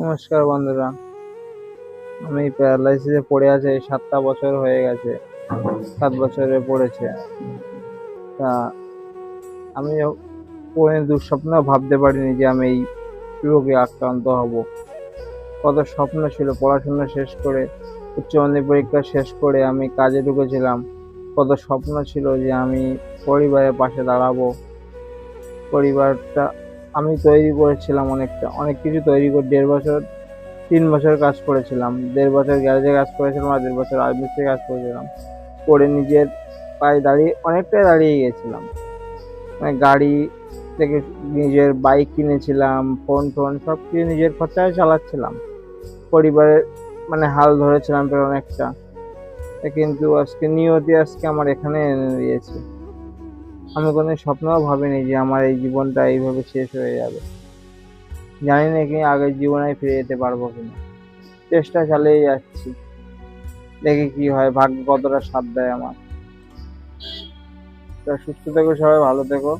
নমস্কার বন্ধুরা, আমি প্যারালাইসিসে পড়ে আছি। এই 7টা বছর হয়ে গেছে, 7 বছরে পড়েছে। তা আমি কোনো দুঃস্বপ্ন ভাবতে পারিনি যে আমি এই রোগে আক্রান্ত হব। কত স্বপ্ন ছিল, পড়াশোনা শেষ করে উচ্চ মাধ্যমিক পরীক্ষা শেষ করে আমি কাজে ঢুকেছিলাম। কত স্বপ্ন ছিল যে আমি পরিবারের পাশে দাঁড়াবো। পরিবারটা আমি তৈরি করেছিলাম, অনেক কিছু তৈরি করে 1.5 বছর 3 বছর কাজ করেছিলাম। 1.5 বছর গ্যারেজে কাজ করেছিলাম আর 1.5 বছর রাজমিস্ত্রি কাজ করেছিলাম। করে নিজের পায়ে দাঁড়িয়ে অনেকটাই দাঁড়িয়ে গেছিলাম। মানে গাড়ি থেকে নিজের বাইক কিনেছিলাম, ফোন টোন সব কিছু নিজের খরচায় চালাচ্ছিলাম। পরিবারের হাল ধরেছিলাম প্রায় অনেকটা। কিন্তু আজকে আমার এখানে এনে দিয়েছে। আমি কোনো স্বপ্নও ভাবিনি যে আমার এই জীবনটা এইভাবে শেষ হয়ে যাবে। জানি না কি আগের জীবনে ফিরে যেতে পারবো কিনা। চেষ্টা চালিয়ে যাচ্ছি, দেখি কি হয়, ভাগ্য কতটা সাথ দেয় আমার। তা সুস্থ থেকো, সবাই ভালো থেকো।